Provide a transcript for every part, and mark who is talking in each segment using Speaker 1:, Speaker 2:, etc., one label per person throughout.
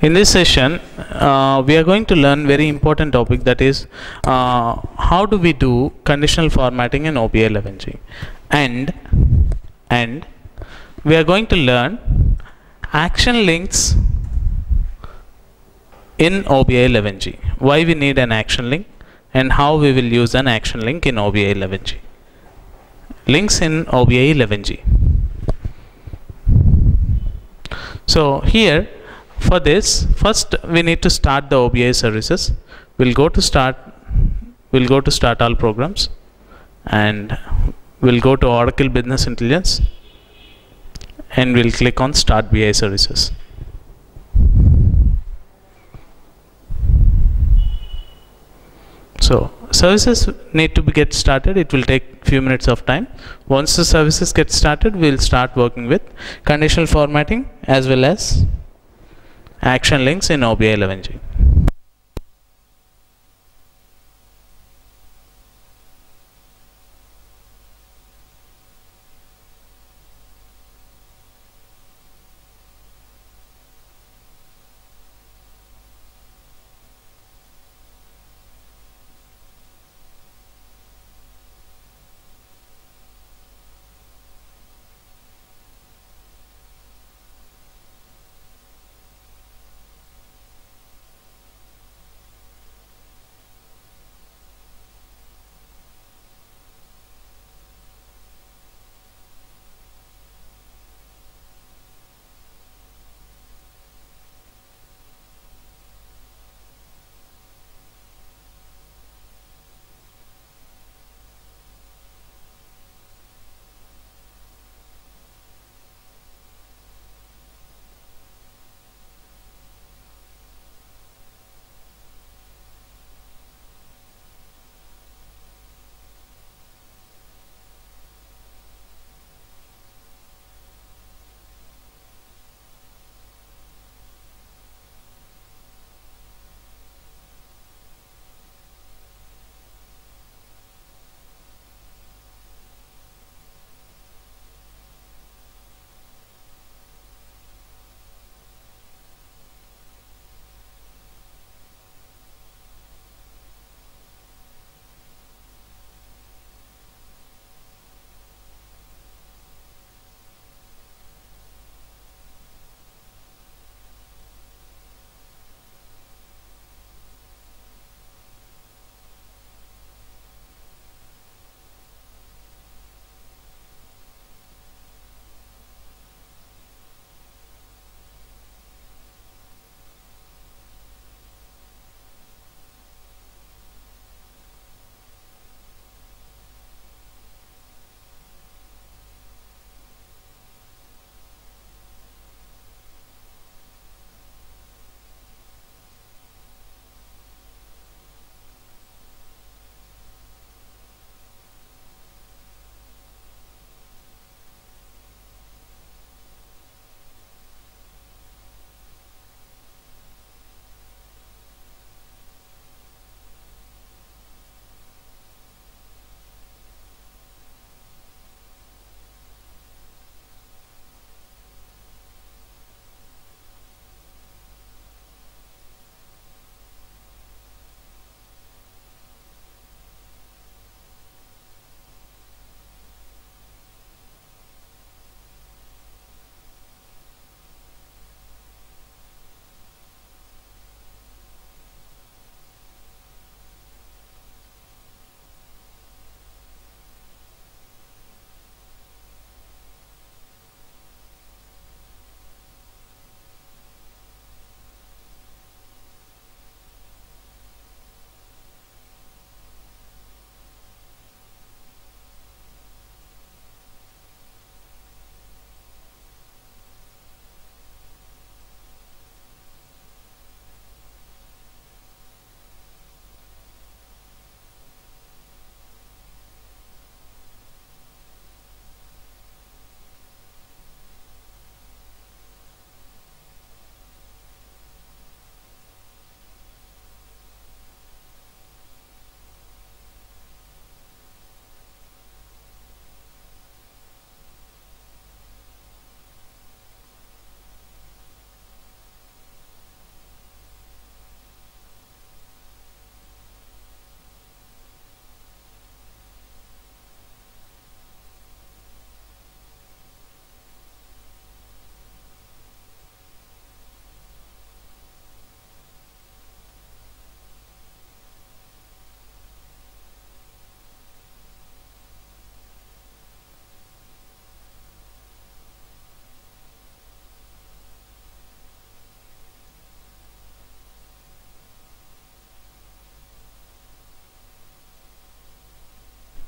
Speaker 1: In this session, we are going to learn very important topic, that is how do we do conditional formatting in OBI 11G, and we are going to learn action links in OBI 11G. Why we need an action link and how we will use an action link in OBI 11G. Links in OBI 11G. So here, for this, first we need to start the OBI services. We'll go to start all programs, and we'll go to Oracle Business Intelligence, and we'll click on start BI services. So services need to get started. It will take few minutes of time. Once the services get started, we'll start working with conditional formatting as well as action links in OBI 11G.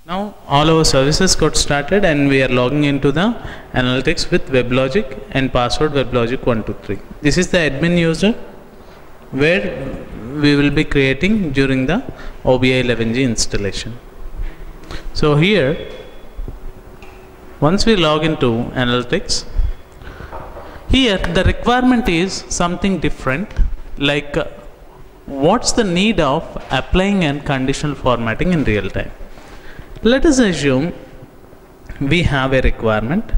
Speaker 1: Now all our services got started and we are logging into the analytics with WebLogic and password WebLogic123. This is the admin user where we will be creating during the OBI 11G installation. So here, once we log into analytics, here the requirement is something different, like what's the need of applying and conditional formatting in real time. Let us assume we have a requirement.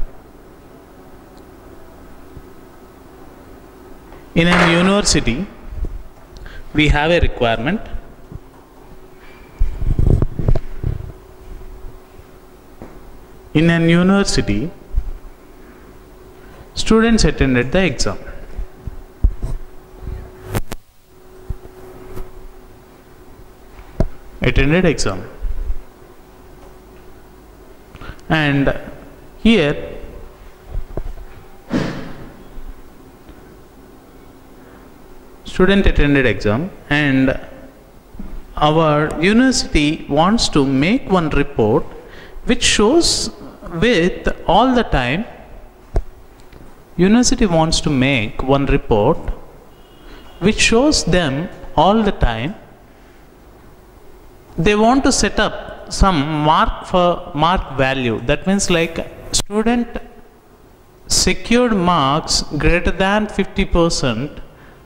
Speaker 1: In a university, we have a requirement. In a university, students attended the exam. And here student attended exam, and our university wants to make one report which shows with all the time. University wants to make one report which shows them all the time. They want to set up some mark value. That means like student secured marks greater than 50%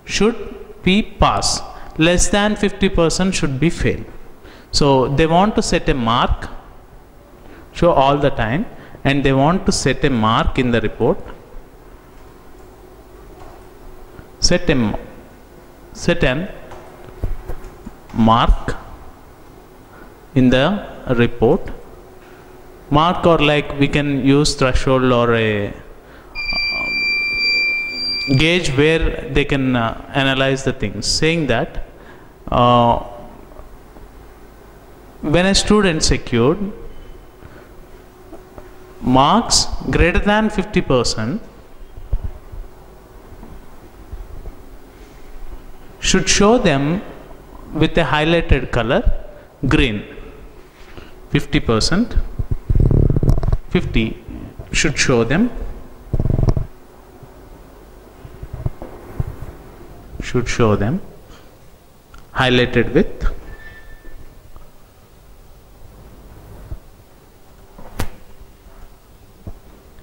Speaker 1: should be pass, less than 50% should be fail. So they want to set a mark, show all the time, and they want to set a mark in the report. Set an mark in the report. Mark, or like we can use threshold or a gauge where they can analyze the things, saying that when a student secured marks greater than 50% should show them with a highlighted color green. 50% 50 should show them highlighted with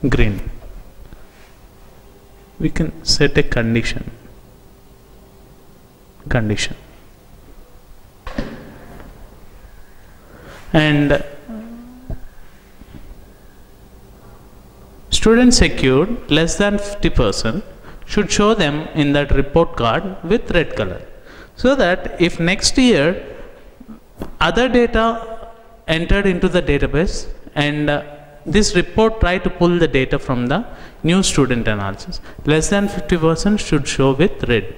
Speaker 1: green. We can set a condition. And students secured less than 50% should show them in that report card with red color, so that if next year other data entered into the database and this report try to pull the data from the new student analysis, less than 50% should show with red.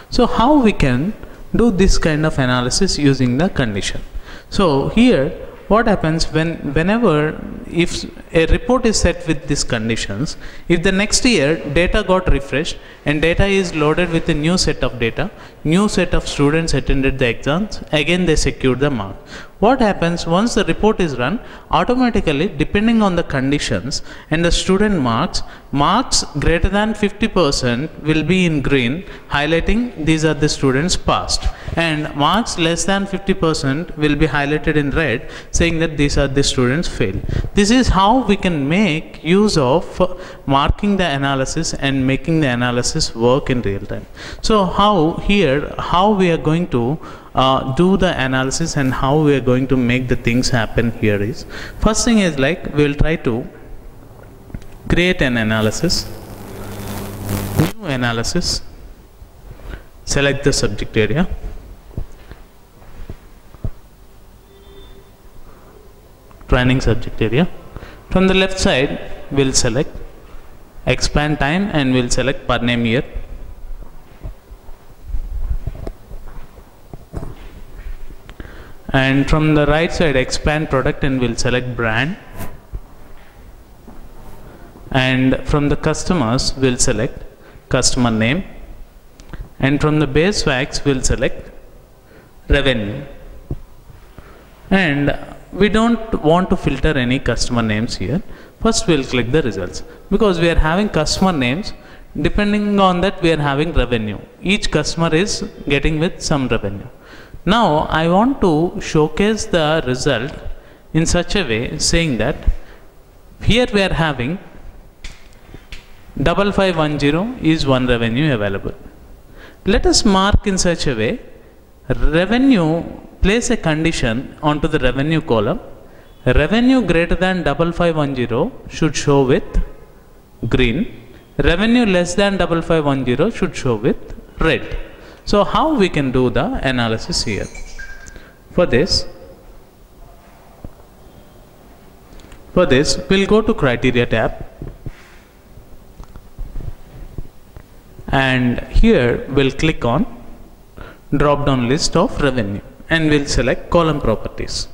Speaker 1: So how we can do this kind of analysis using the condition? So here what happens whenever if a report is set with these conditions, if the next year data got refreshed and data is loaded with a new set of data, new set of students attended the exams, again they secured the mark. What happens once the report is run, automatically depending on the conditions and the student marks greater than 50% will be in green, highlighting these are the students passed, and marks less than 50% will be highlighted in red, saying that these are the students failed. This is how we can make use of marking the analysis and making the analysis work in real time. So how we are going to do the analysis and how we are going to make the things happen here is, first thing is like we will try to create an analysis, new analysis, select the subject area, training subject area. From the left side we'll select expand time and we'll select per name year. And from the right side expand product and we'll select brand. And from the customers we'll select customer name. and from the base facts we'll select revenue, and we don't want to filter any customer names here. First we'll click the results, because we are having customer names, depending on that we are having revenue. Each customer is getting with some revenue. Now I want to showcase the result in such a way, saying that here we are having 5510 is one revenue available. Let us mark in such a way, revenue, place a condition onto the revenue column. Revenue greater than 5510 should show with green. Revenue less than 5510 should show with red. So how we can do the analysis here? For this we'll go to criteria tab, and here we'll click on drop down list of revenue, and we'll select column properties.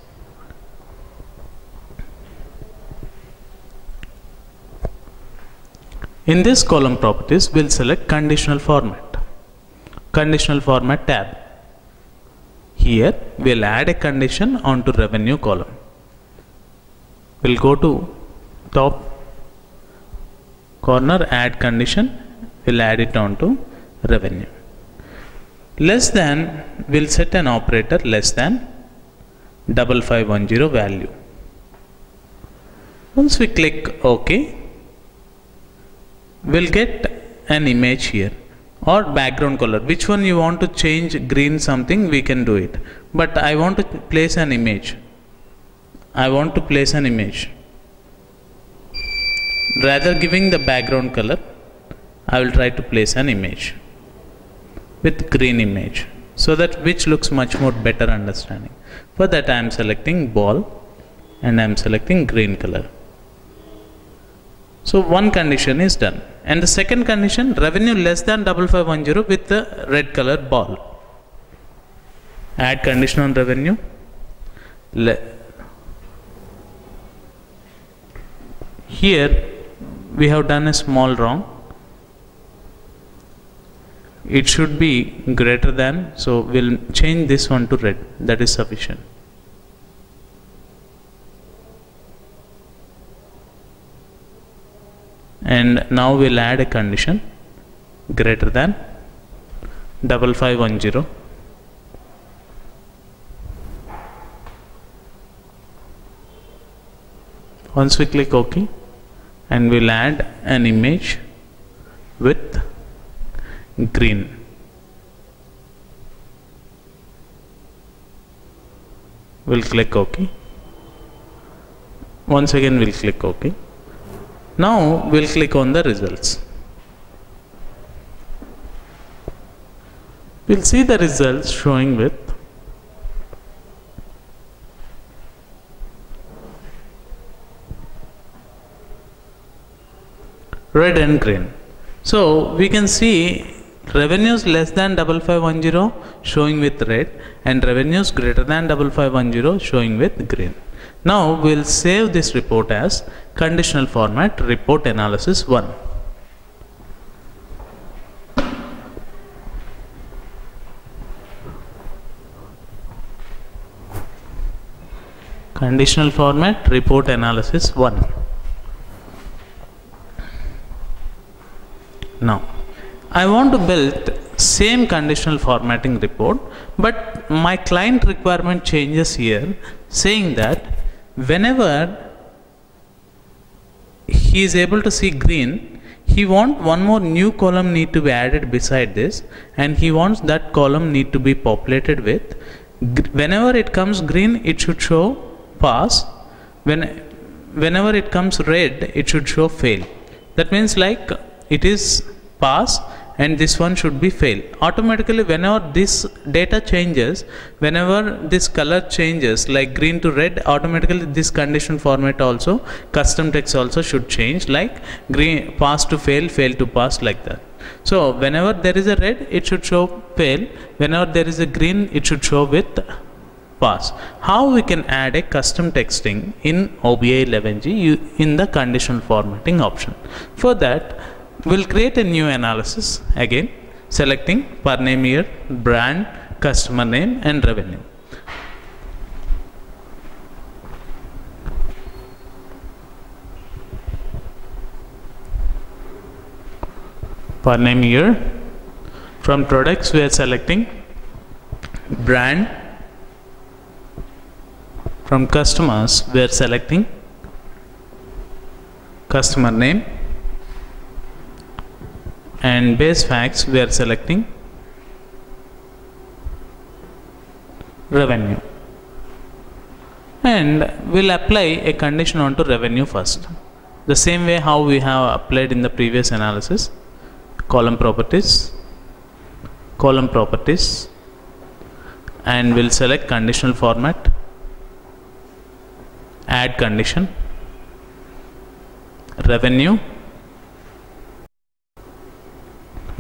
Speaker 1: In this column properties we'll select conditional format tab. Here we'll add a condition onto revenue column. We'll go to top corner, add condition, we'll add it onto revenue. Less than, we'll set an operator less than 5510 value. Once we click OK, we'll get an image here, or background color. Which one you want to change, green something, we can do it. But I want to place an image. Rather giving the background color, I will try to place an image with green image, so that which looks much more better understanding. For that I am selecting ball and I am selecting green color. So one condition is done, and the second condition, revenue less than 5510 with the red color ball. Add condition on revenue. Here we have done a small wrong. It should be greater than, so we'll change this one to red. That is sufficient. And now we'll add a condition greater than 5510. Once we click OK, and we'll add an image with green. We'll click OK. Once again we'll click OK. Now we'll click on the results. We'll see the results showing with red and green. So we can see revenues less than 5510 showing with red, and revenues greater than 5510 showing with green. Now we'll save this report as conditional format report analysis 1. Conditional format report analysis 1. Now I want to build same conditional formatting report, but my client requirement changes here, saying that whenever he is able to see green, he wants one more new column need to be added beside this, and he wants that column need to be populated with, whenever it comes green it should show pass, whenever it comes red it should show fail. That means like it is pass and this one should be fail. Automatically whenever this data changes, whenever this color changes like green to red, automatically this condition format also, custom text also should change, like green pass to fail, fail to pass, like that. So whenever there is a red it should show fail, whenever there is a green it should show with pass. How we can add a custom texting in OBI 11G in the conditional formatting option? For that we'll create a new analysis again, selecting per name year, brand, customer name and revenue. Per name year. From products we are selecting brand. From customers we are selecting customer name, and base facts we are selecting revenue, and we'll apply a condition onto revenue first, the same way how we have applied in the previous analysis. Column properties, and we'll select conditional format, add condition, revenue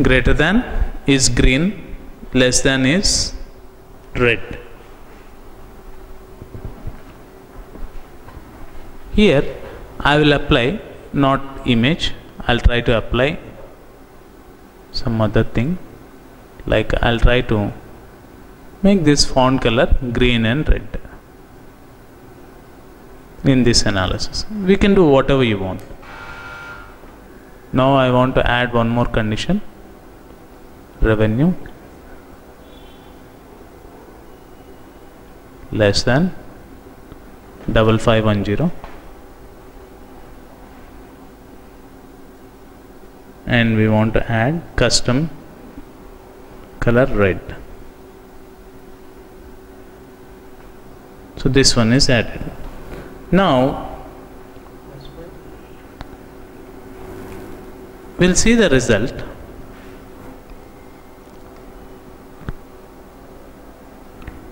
Speaker 1: greater than is green, less than is red. Here I will apply not image, I'll try to apply some other thing, like I'll try to make this font color green and red. In this analysis we can do whatever you want. Now I want to add one more condition, revenue less than 5510, and we want to add custom color red. So this one is added. Now we'll see the result.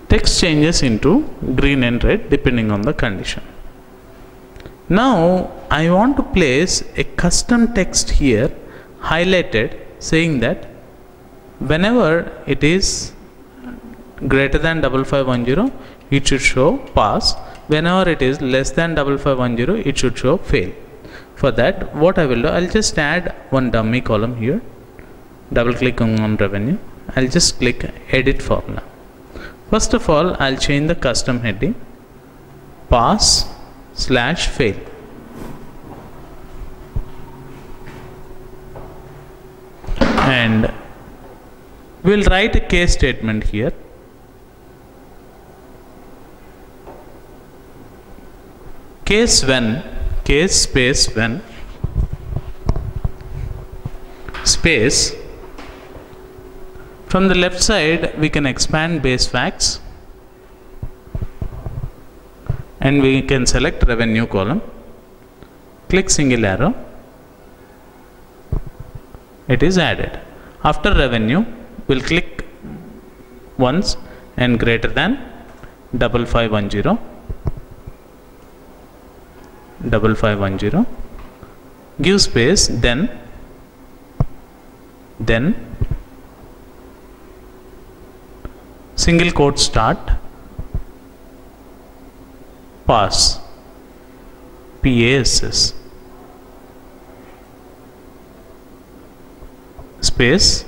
Speaker 1: Text changes into green and red depending on the condition. Now I want to place a custom text here highlighted, saying that whenever it is greater than 5510 it should show pass, whenever it is less than 5510 it should show fail. For that what I will do, I'll just add one dummy column here, double click on revenue, I'll just click edit formula. First of all I'll change the custom heading pass/fail. And we'll write a case statement here. Case space when space. From the left side we can expand base facts and we can select revenue column, click single arrow, it is added. After revenue we'll click once and greater than 5510, give space, then single quote start pass PASS space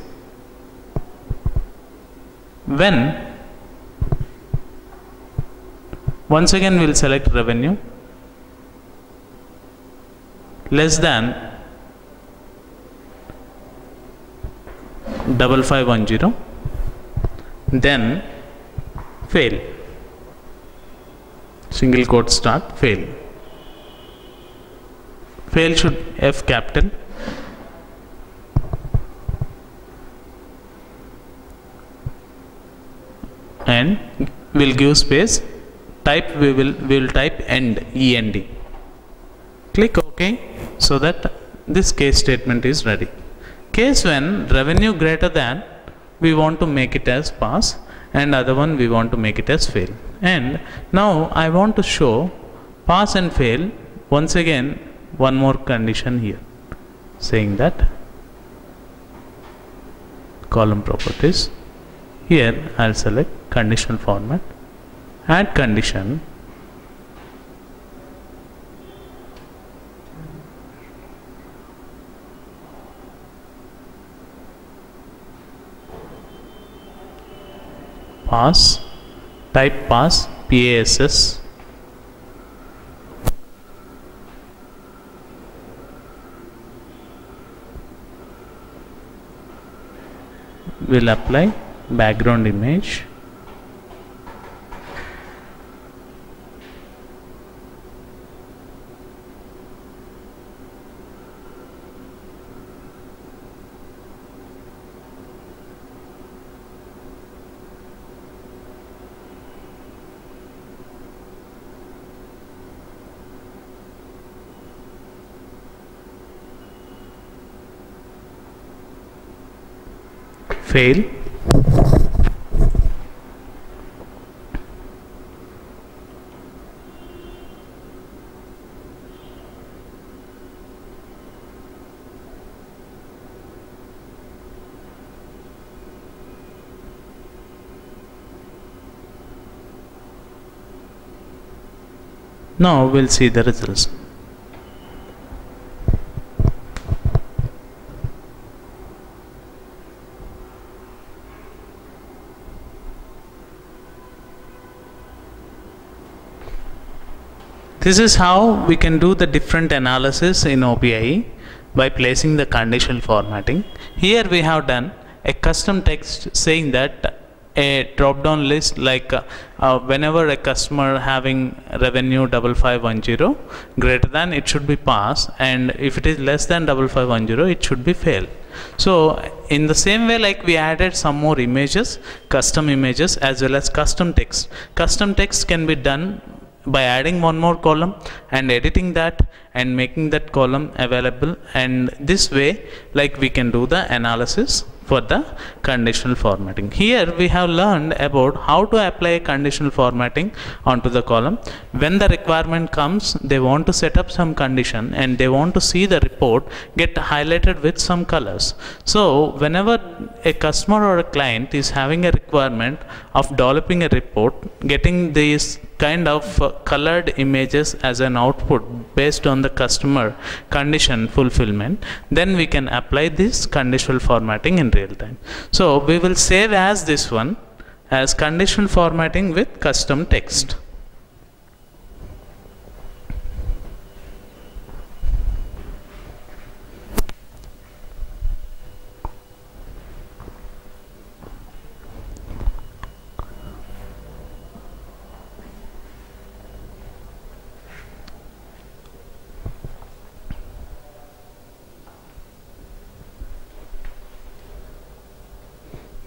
Speaker 1: when. Once again we'll select revenue less than 5510, then fail, single quote start fail. Fail should F capital, and we'll give space, type we will type end, END. Click OK, so that this case statement is ready. Case when revenue greater than, we want to make it as pass, and other one we want to make it as fail. And now I want to show pass and fail. Once again one more condition here, saying that column properties, here I'll select conditional format, add condition, pass, type pass, PASS. We'll apply background image. Fail. Now we'll see the results. This is how we can do the different analysis in OBIE by placing the conditional formatting. Here we have done a custom text saying that a drop down list like whenever a customer having revenue 5510 greater than, it should be pass, and if it is less than 5510 it should be fail. So in the same way, like we added some more images, custom images as well as custom text. Custom text can be done by adding one more column and editing that and making that column available, and this way like we can do the analysis for the conditional formatting. Here we have learned about how to apply conditional formatting onto the column. When the requirement comes, they want to set up some condition and they want to see the report get highlighted with some colors. So whenever a customer or a client is having a requirement of developing a report, getting these kind of colored images as an output based on the customer condition fulfillment, then we can apply this conditional formatting in real time. So we will save as this one as conditional formatting with custom text.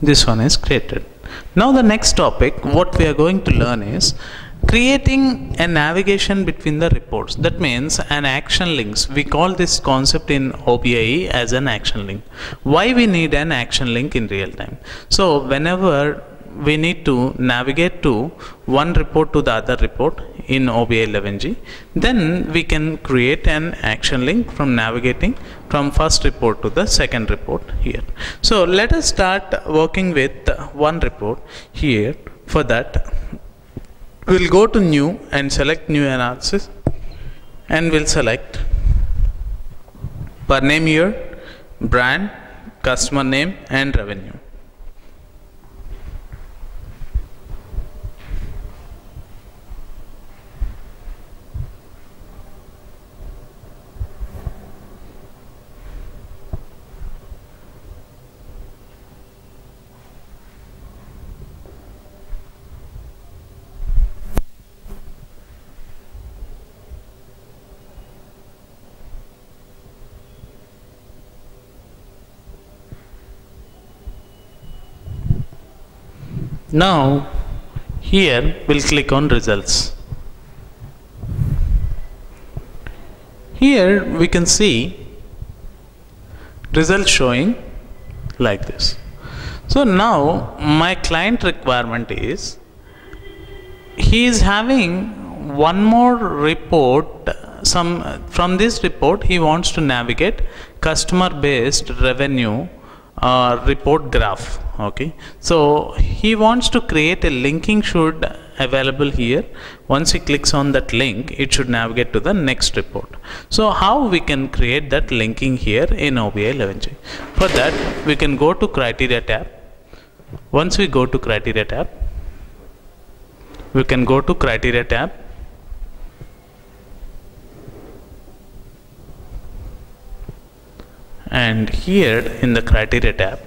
Speaker 1: This one is created. Now the next topic what we are going to learn is creating a navigation between the reports. That means an action links. We call this concept in OBIE as an action link. Why we need an action link in real time? So whenever we need to navigate to one report to the other report in OBIE 11G, then we can create an action link from navigating from first report to the second report here. So let us start working with one report here. For that, we'll go to new and select new analysis, and we'll select per name year, brand, customer name and revenue. Now here we'll click on results. Here we can see results showing like this. So now my client requirement is he is having one more report. From this report he wants to navigate customer based revenue report graph. Okay, so he wants to create a linking should available here. Once he clicks on that link, it should navigate to the next report. So how we can create that linking here in OBIE 11G? For that we can go to criteria tab. Once we go to criteria tab, we can go to criteria tab, and here in the criteria tab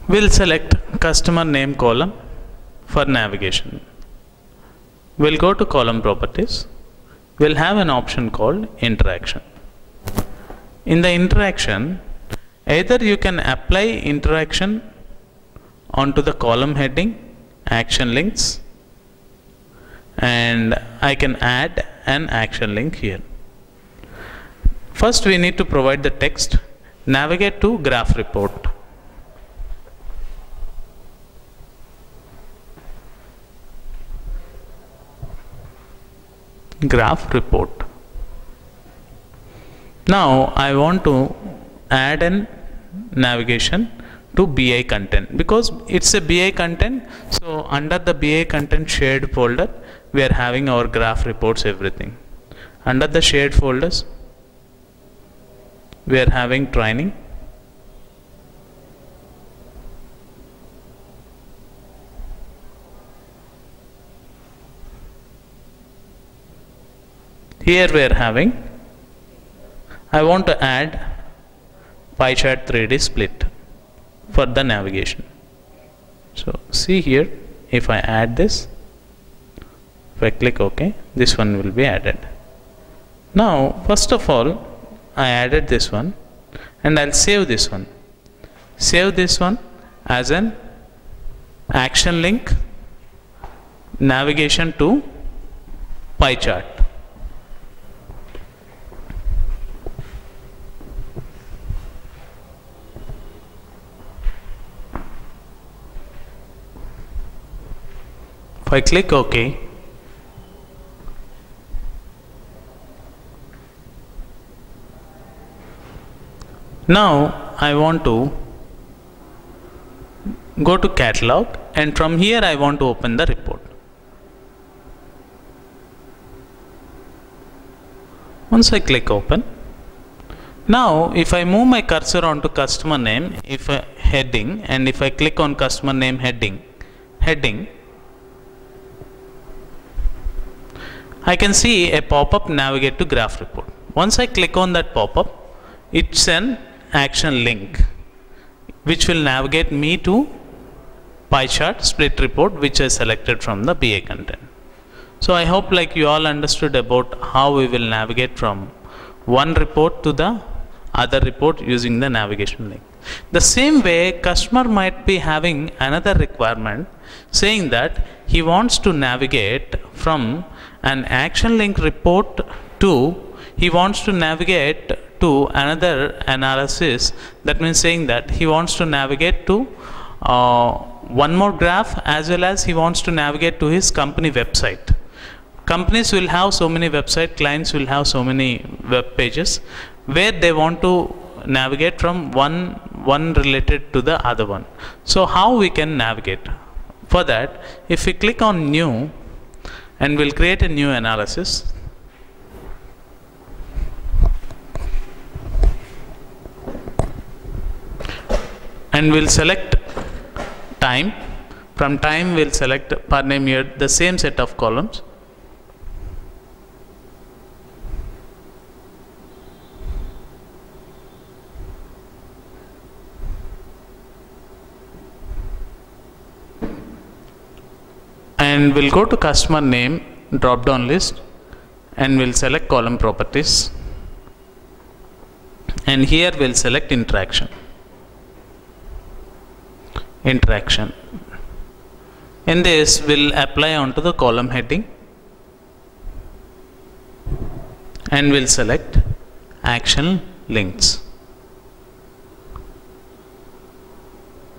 Speaker 1: we'll select customer name column for navigation. We'll go to column properties. We'll have an option called interaction. In the interaction, either you can apply interaction onto the column heading, action links, and I can add an action link here. First we need to provide the text, navigate to graph report. Graph report. Now I want to add an navigation to BI content, because it's a BI content. So under the BI content shared folder we are having our graph reports, everything. Under the shared folders we are having training, here we are having, I want to add pie chart 3D split for the navigation. So see here, if I add this, if I click OK, this one will be added. Now first of all I added this one, and I'll save this one. Save this one as an action link, navigation to pie chart. If I click OK, now I want to go to catalog, and from here I want to open the report. Once I click open, now if I move my cursor onto customer name, if a heading, and if I click on customer name heading, I can see a pop-up navigate to graph report. Once I click on that pop-up, it's an action link which will navigate me to pie chart split report, which I selected from the BI content. So I hope like you all understood about how we will navigate from one report to the other report using the navigation link. The same way, customer might be having another requirement saying that he wants to navigate from an action link report to, he wants to navigate to another analysis. That means saying that he wants to navigate to one more graph, as well as he wants to navigate to his company website. Companies will have so many website, clients will have so many web pages where they want to navigate from one related to the other one. So how we can navigate? For that, if we click on new, and we'll create a new analysis. And we'll select time. From time we'll select per name year, the same set of columns. And we'll go to customer name drop down list, and we'll select column properties, and here we'll select interaction. In this we'll apply onto the column heading, and we'll select action links.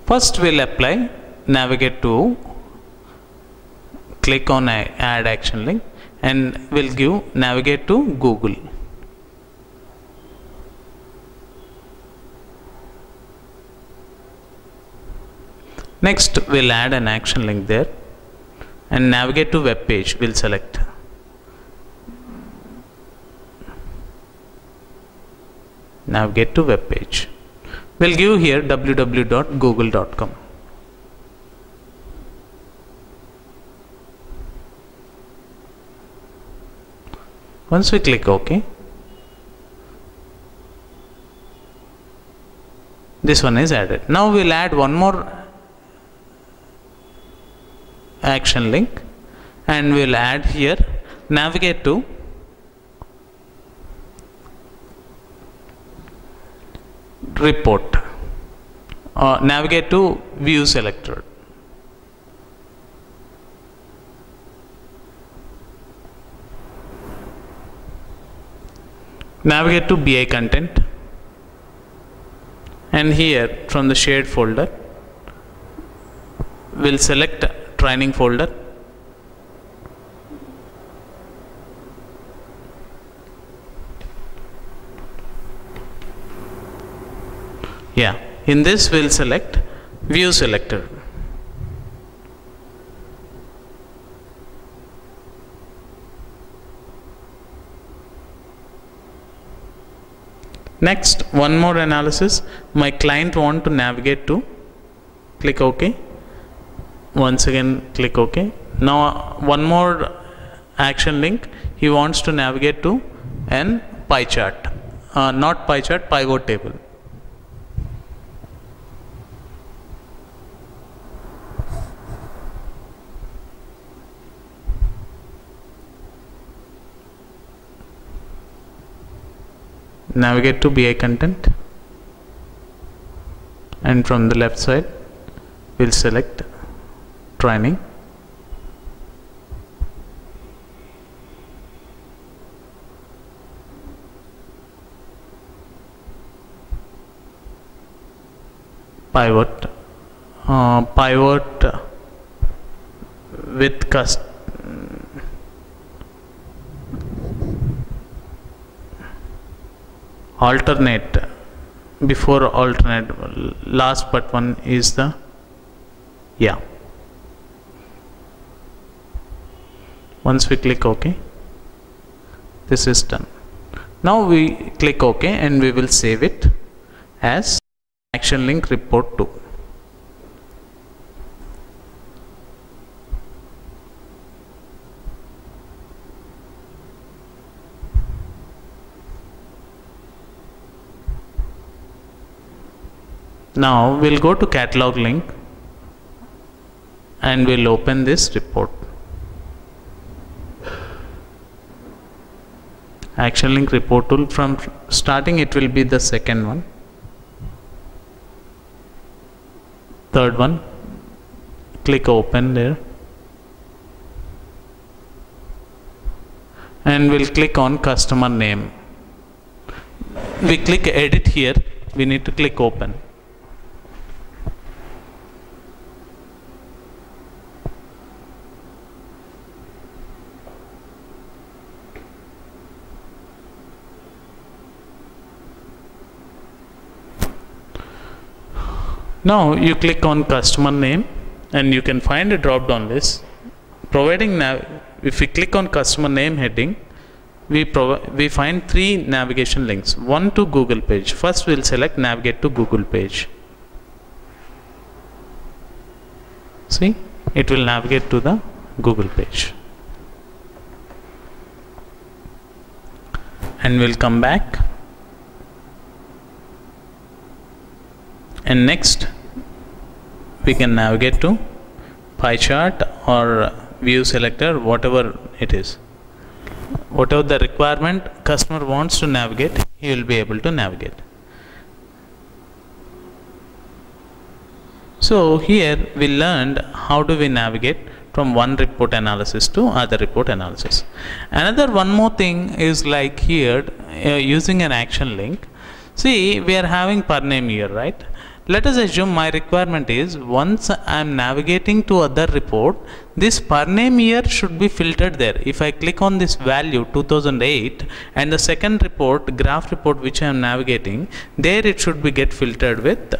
Speaker 1: First we'll apply navigate to, click on add action link, and we'll give navigate to Google. Next we'll add an action link there, and navigate to web page we'll select. Navigate to web page. We'll give here www.google.com. Once we click OK, this one is added. Now we'll add one more action link, and we'll add here navigate to report, navigate to view selector. Navigate to BI content, and here from the shared folder we'll select training folder, in this we'll select view selector. Next, one more analysis. My client want to navigate to, click OK. Once again click OK. Now one more action link. He wants to navigate to an pie chart, not pie chart, pivot table. Navigate to BI content, and from the left side we'll select training. Pivot, pivot with alternate, before alternate, last but one is the Once we click OK, this is done. Now we click OK, and we will save it as action link report 2. Now we'll go to catalog link, and we'll open this report. Action link report tool, from starting it will be the second one, third one. Click open there, and we'll click on customer name. We click edit here, we need to click open. Now you click on customer name, and you can find a drop down list providing if we click on customer name heading, we find 3 navigation links. One to Google page. First we'll select navigate to Google page. See, it will navigate to the Google page, and we'll come back, and next we can navigate to pie chart or view selector, whatever it is. Whatever the requirement customer wants to navigate, he will be able to navigate. So here we learned how do we navigate from one report analysis to other report analysis. Another one more thing is like here using an action link. See, we are having per name here, right? Let us assume my requirement is once I am navigating to other report, this per name here should be filtered there. If I click on this value 2008 and the second report, graph report which I am navigating, there it should be get filtered with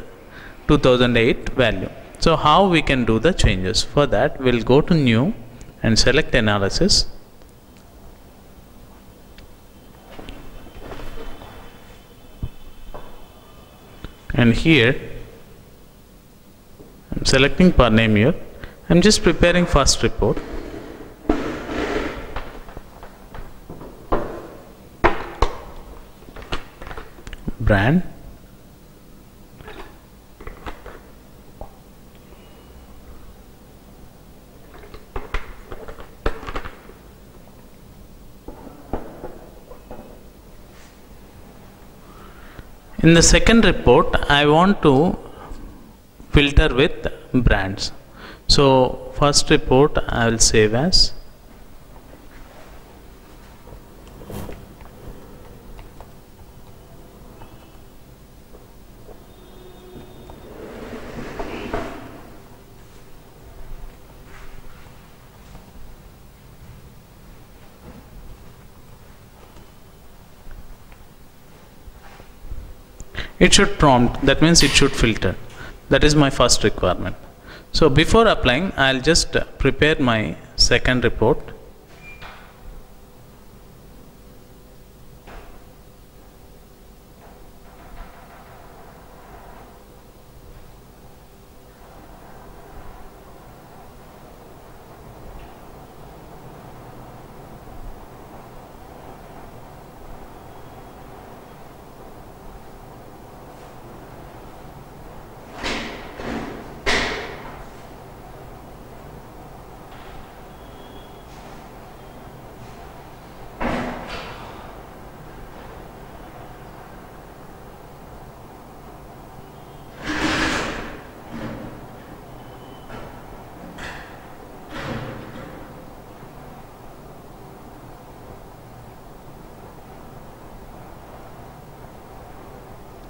Speaker 1: 2008 value. So how we can do the changes? For that we'll go to new and select analysis. And here I'm selecting per name here. I'm just preparing first report. brand. In the second report, I want to filter with brands. So first report I will save as it should prompt, that means it should filter. That is my first requirement. So before applying, I'll just prepare my second report.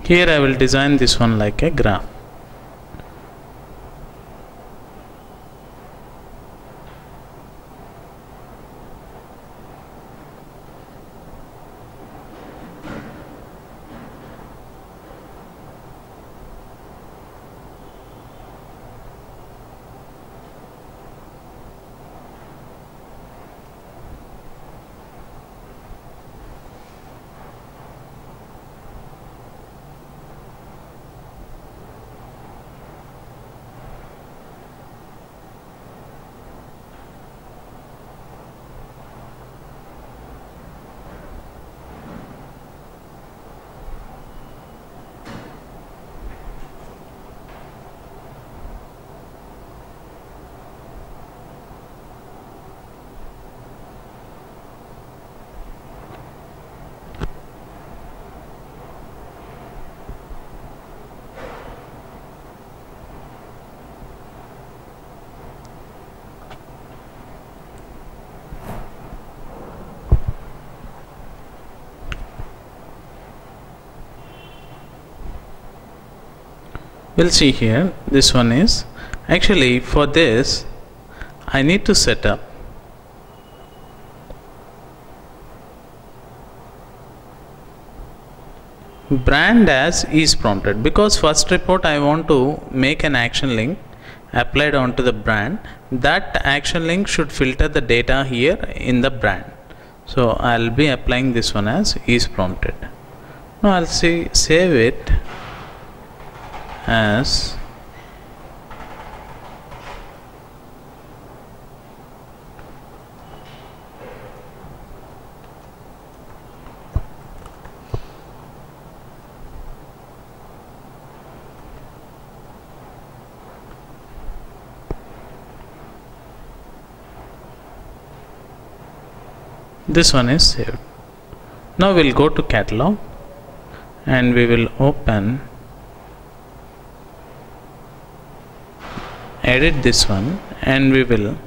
Speaker 1: Here I will design this one like a graph. We'll see here, this one is actually, for this I need to set up brand as is prompted, because first report I want to make an action link applied onto the brand. That action link should filter the data here in the brand. So I'll be applying this one as is prompted. Now I'll save it as this one is saved. Now we'll go to catalog and we will open, edit this one, and we will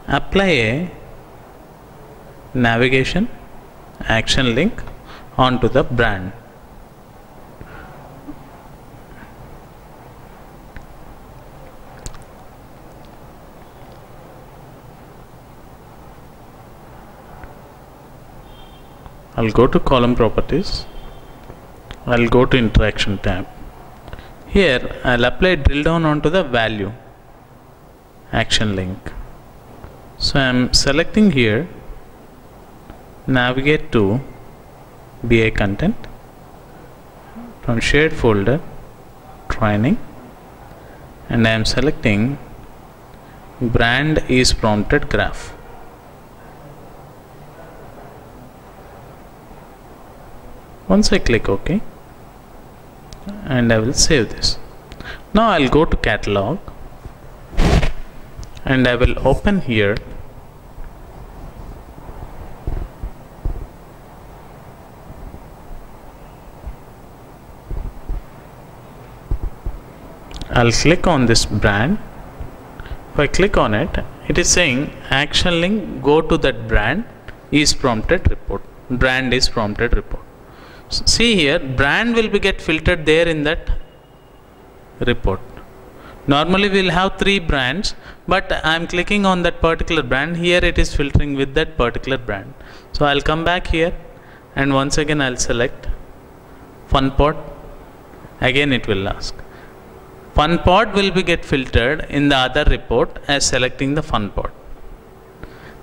Speaker 1: apply a navigation action link onto the brand. I'll go to column properties, I'll go to interaction tab. Here I'll apply drill down onto the value action link. So I'm selecting here, navigate to BI content, from shared folder, training, and I am selecting brand is prompted graph. Once I click OK, and I will save this. Now I'll go to catalog and I will open here I'll click on this brand. If I click on it, it is saying action link go to that brand is prompted report. Brand is prompted report. See here, brand will be get filtered there in that report. Normally we will have 3 brands, but I am clicking on that particular brand. Here it is filtering with that particular brand. So I'll come back here and once again I'll select FunPod. Again it will ask. FunPod will be get filtered in the other report as selecting the FunPod.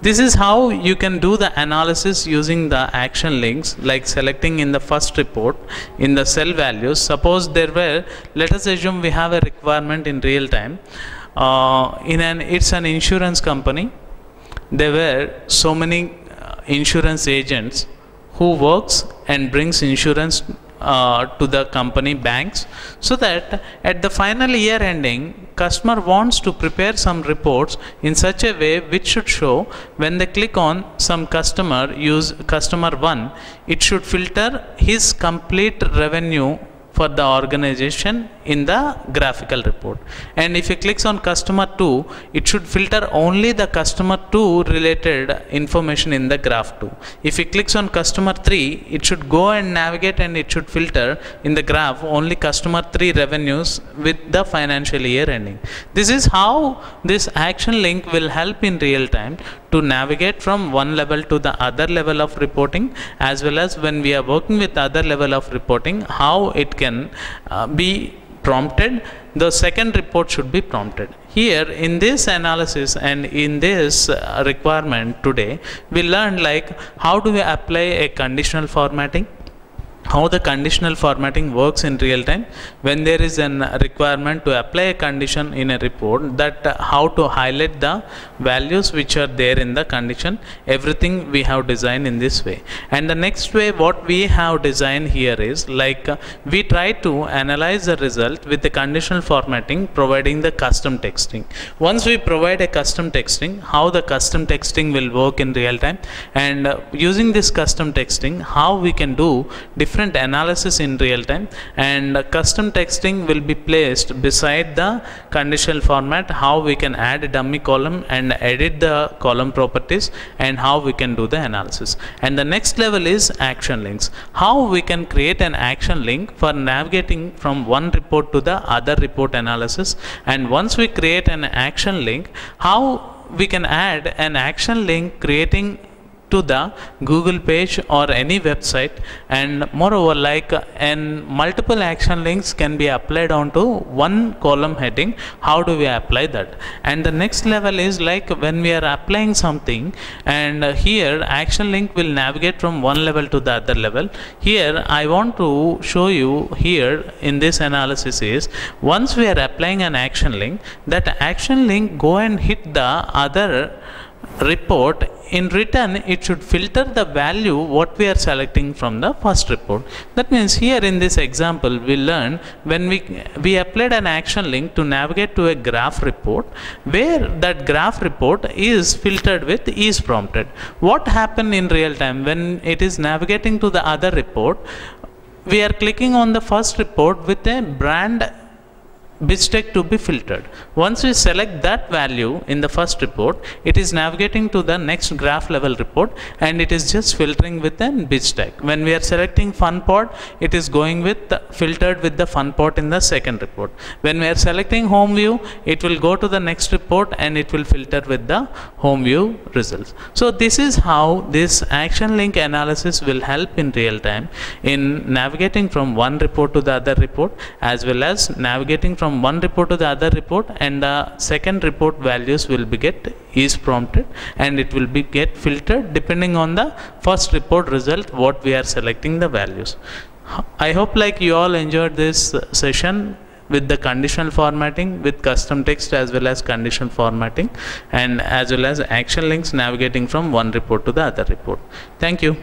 Speaker 1: This is how you can do the analysis using the action links, like selecting in the first report in the cell values. Suppose there were, let us assume we have a requirement in real time. It's an insurance company. There were so many insurance agents who works and brings insurance to the company banks, so that at the final year ending customer wants to prepare some reports in such a way which should show when they click on some customer, use customer 1, it should filter his complete revenue for the organization in the graphical report, and if he clicks on customer 2, it should filter only the customer 2 related information in the graph 2. If he clicks on customer 3, it should go and navigate and it should filter in the graph only customer 3 revenues with the financial year ending. This is how this action link will help in real time to navigate from one level to the other level of reporting, as well as when we are working with other level of reporting, how it can be prompted. The second report should be prompted. Here in this analysis and in this requirement today, we learned like how do we apply a conditional formatting, how the conditional formatting works in real time when there is a requirement to apply a condition in a report, that how to highlight the values which are there in the condition. Everything we have designed in this way. And the next way what we have designed here is like we try to analyze the result with the conditional formatting, providing the custom texting. Once we provide a custom texting, how the custom texting will work in real time, and using this custom texting how we can do different analysis in real time, and custom texting will be placed beside the conditional format, how we can add a dummy column and edit the column properties, and how we can do the analysis. And the next level is action links, how we can create an action link for navigating from one report to the other report analysis. And once we create an action link, how we can add an action link creating to the Google page or any website, and moreover like and multiple action links can be applied onto one column heading. How do we apply that? And the next level is like when we are applying something, and here action link will navigate from one level to the other level. Here I want to show you here in this analysis is once we are applying an action link, that action link go and hit the other report. In return it should filter the value what we are selecting from the first report. That means here in this example we learned when we applied an action link to navigate to a graph report, where that graph report is filtered with is prompted. What happened in real time when it is navigating to the other report, we are clicking on the first report with a brand BizTech to be filtered. Once we select that value in the first report, it is navigating to the next graph level report, and it is just filtering with an BizTech. When we are selecting FunPod, it is going with filtered with the FunPod in the second report. When we are selecting home view, it will go to the next report and it will filter with the home view results. So this is how this action link analysis will help in real time in navigating from one report to the other report, as well as navigating from one report to the other report, and the second report values will be get is prompted, and it will be get filtered depending on the first report result what we are selecting the values. I hope like you all enjoyed this session with the conditional formatting, with custom text as well as conditional formatting, and as well as action links navigating from one report to the other report. Thank you.